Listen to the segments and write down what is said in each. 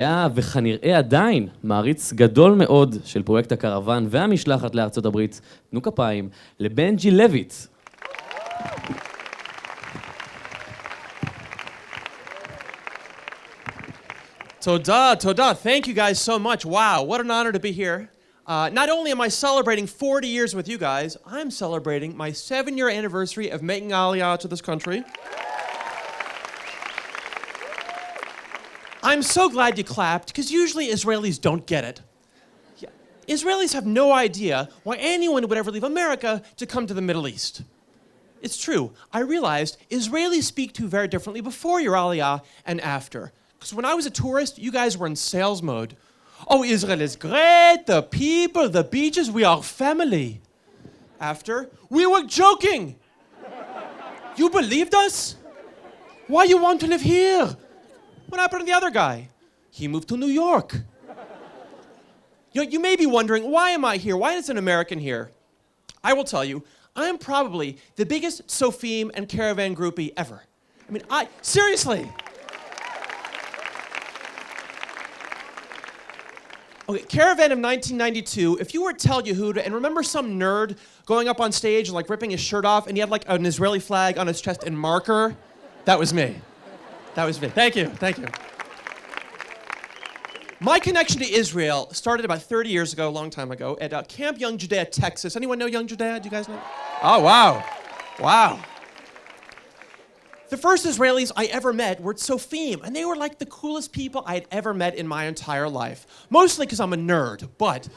היה וכנראה עדיין מעריץ גדול מאוד של פרויקט הקרוון והמשלחת לארצות הברית. תנו כפיים לבנג'י לויט. Toda. Thank you guys so much. Wow, what an honor to be here. Not only am I celebrating 40 years with you guys, I'm celebrating my 7-year anniversary of making Aliyah to this country. I'm so glad you clapped, because usually Israelis don't get it. Yeah. Israelis have no idea why anyone would ever leave America to come to the Middle East. It's true. I realized Israelis speak to you very differently before your Aliyah and after. Because when I was a tourist, you guys were in sales mode. Oh, Israel is great, the people, the beaches, we are family. After, we were joking. You believed us? Why you want to live here? What happened to the other guy? He moved to New York. You may be wondering, why am I here? Why is an American here? I will tell you, I am probably the biggest Tsofim and Caravan groupie ever. I mean, seriously. Okay, Caravan of 1992, if you were Tel Yehuda and remember some nerd going up on stage and like ripping his shirt off and he had like an Israeli flag on his chest in marker, that was me. That was me. Thank you. My connection to Israel started about 30 years ago, a long time ago, at Camp Young Judea, Texas. Anyone know Young Judea? Do you guys know? Oh, wow. The first Israelis I ever met were Tsofim, and they were like the coolest people I had ever met in my entire life. Mostly because I'm a nerd, but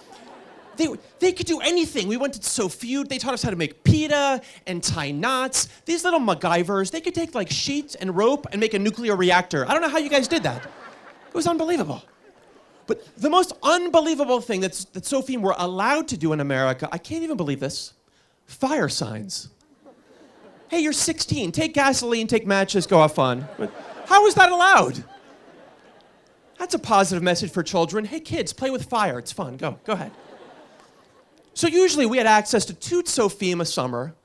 they could do anything. We went to Tsofim, they taught us how to make pita and tie knots. These little MacGyvers, they could take like sheets and rope and make a nuclear reactor. I don't know how you guys did that. It was unbelievable. But the most unbelievable thing that Tsofim were allowed to do in America, I can't even believe this, fire signs. Hey, you're 16, take gasoline, take matches, go have fun. But how is that allowed? That's a positive message for children. Hey kids, play with fire, it's fun, go ahead. So usually we had access to 2 Tsofim a summer,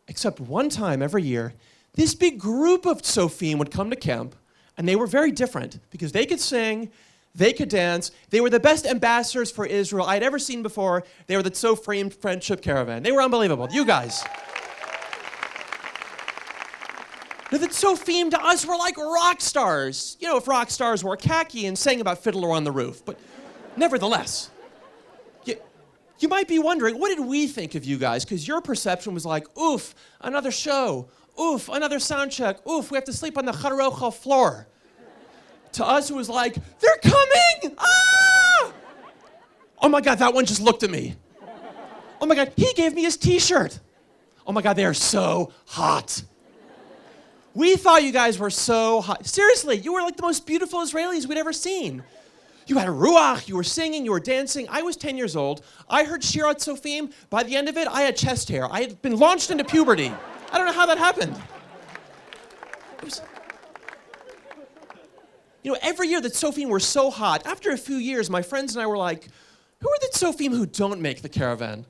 except one time every year, this big group of Tsofim would come to camp, and they were very different, because they could sing, they could dance, they were the best ambassadors for Israel I'd ever seen before. They were the Tsofim Friendship Caravan. They were unbelievable, you guys. Now, the Tsofim to us were like rock stars. You know, if rock stars wore khaki and sang about Fiddler on the Roof. But nevertheless, you might be wondering, what did we think of you guys? Because your perception was like, oof, another show. Oof, another sound check. Oof, we have to sleep on the Harocha floor. To us, it was like, they're coming! Ah! Oh my God, that one just looked at me. Oh my God, he gave me his t-shirt. Oh my God, they are so hot. We thought you guys were so hot. Seriously, you were like the most beautiful Israelis we'd ever seen. You had a ruach, you were singing, you were dancing. I was 10 years old. I heard Shirat Tsofim. By the end of it, I had chest hair. I had been launched into puberty. I don't know how that happened. You know, every year the Tsofim were so hot. After a few years, my friends and I were like, who are the Tsofim who don't make the caravan?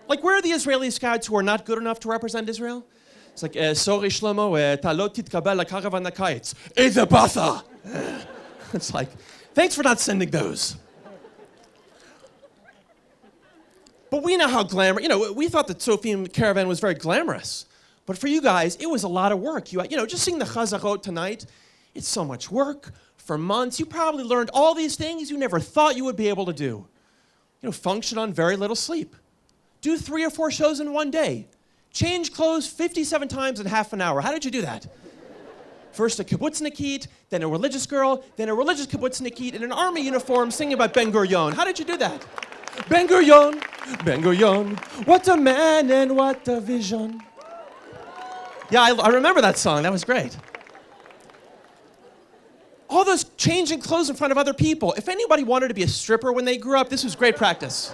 Like, where are the Israeli scouts who are not good enough to represent Israel? It's like, sorry, Shlomo, ta lo titkabel לקרוואן הקיץ. איזה באסה! It's like, thanks for not sending those. But we know how glamorous, you know, we thought the Tsofim caravan was very glamorous. But for you guys, it was a lot of work. You know, just sing the Chazarot tonight, it's so much work. For months, you probably learned all these things you never thought you would be able to do. You know, function on very little sleep. Do 3 or 4 shows in one day. Change clothes 57 times in half an hour. How did you do that? First a kibbutznikit, then a religious girl, then a religious kibbutznikit in an army uniform singing about Ben Gurion. How did you do that? Ben Gurion, Ben Gurion, what a man and what a vision. Yeah, I remember that song. That was great. All those changing clothes in front of other people. If anybody wanted to be a stripper when they grew up, this was great practice.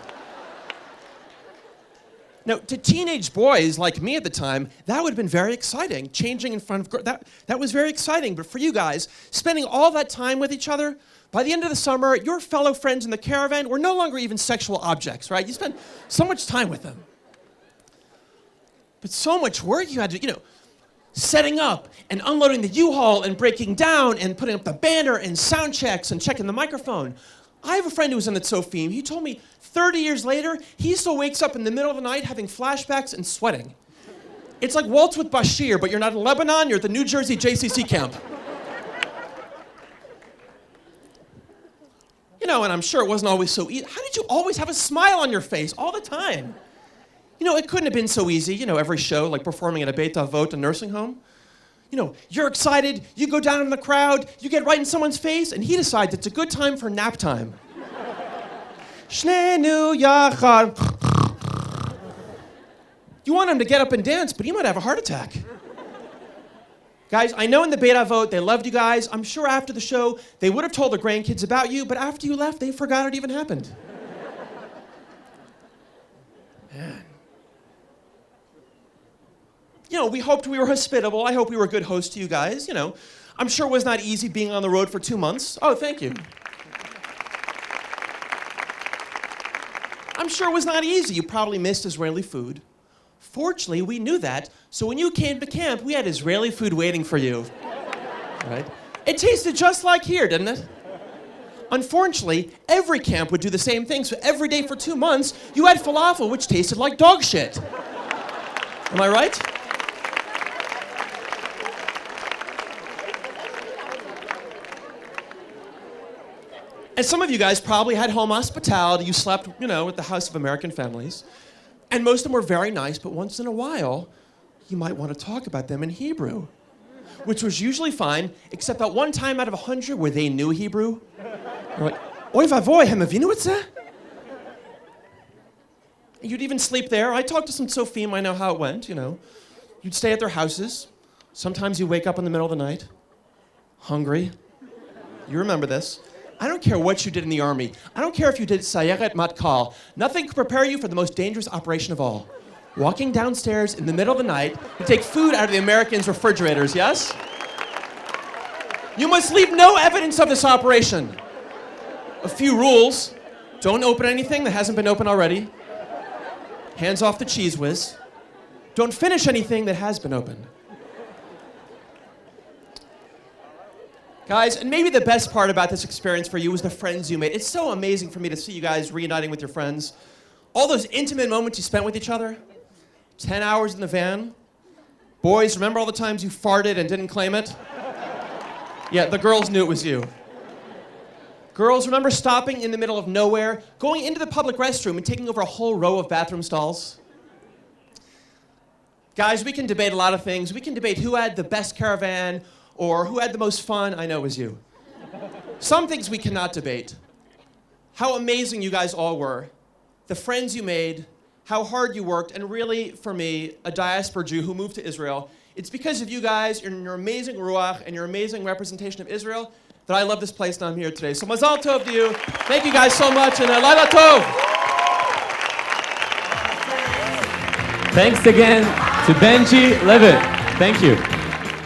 Now, to teenage boys like me at the time, that would have been very exciting. Changing in front of girls, that was very exciting. But for you guys, spending all that time with each other, by the end of the summer, your fellow friends in the caravan were no longer even sexual objects, right? You spent so much time with them. But so much work you had to, you know, setting up and unloading the U-Haul and breaking down and putting up the banner and sound checks and checking the microphone. I have a friend who was in the Tsofim. He told me 30 years later, he still wakes up in the middle of the night having flashbacks and sweating. It's like Waltz with Bashir, but you're not in Lebanon, you're at the New Jersey JCC camp. You know, and I'm sure it wasn't always so easy. How did you always have a smile on your face all the time? You know, it couldn't have been so easy. You know, every show, like performing at a Beit Avot, a nursing home. You know, you're excited, you go down in the crowd, you get right in someone's face, and he decides it's a good time for nap time. Shnenu yachad. You want him to get up and dance, but he might have a heart attack. Guys, I know in the Beit Avot, they loved you guys. I'm sure after the show, they would have told their grandkids about you, but after you left, they forgot it even happened. Man. You know, we hoped we were hospitable. I hope we were a good host to you guys, you know. I'm sure it was not easy being on the road for 2 months. Oh, thank you. I'm sure it was not easy. You probably missed Israeli food. Fortunately, we knew that, so when you came to camp, we had Israeli food waiting for you. Right? It tasted just like here, didn't it? Unfortunately, every camp would do the same thing, so every day for 2 months, you had falafel, which tasted like dog shit. Am I right? And some of you guys probably had home hospitality. You slept, you know, at the House of American Families. And most of them were very nice, but once in a while, you might want to talk about them in Hebrew, which was usually fine, except that one time out of 100 where they knew Hebrew. They're like, oy vavoy, hem avinu et zeh? You'd even sleep there. I talked to some Tsofim, I know how it went, you know. You'd stay at their houses. Sometimes you wake up in the middle of the night, hungry. You remember this. I don't care what you did in the army. I don't care if you did Sayeret Matkal. Nothing could prepare you for the most dangerous operation of all. Walking downstairs in the middle of the night to take food out of the Americans' refrigerators, yes? You must leave no evidence of this operation. A few rules. Don't open anything that hasn't been opened already. Hands off the cheese whiz. Don't finish anything that has been opened. Guys, and maybe the best part about this experience for you was the friends you made. It's so amazing for me to see you guys reuniting with your friends. All those intimate moments you spent with each other. 10 hours in the van. Boys, remember all the times you farted and didn't claim it? Yeah, the girls knew it was you. Girls, remember stopping in the middle of nowhere, going into the public restroom and taking over a whole row of bathroom stalls? Guys, we can debate a lot of things. We can debate who had the best caravan, or who had the most fun. I know it was you. Some things we cannot debate. How amazing you guys all were. The friends you made, how hard you worked, and really, for me, a diaspora Jew who moved to Israel, it's because of you guys and your amazing ruach and your amazing representation of Israel that I love this place and I'm here today. So mazal tov to you. Thank you guys so much, and laila tov. Thanks again to Benji Lovitt. Thank you.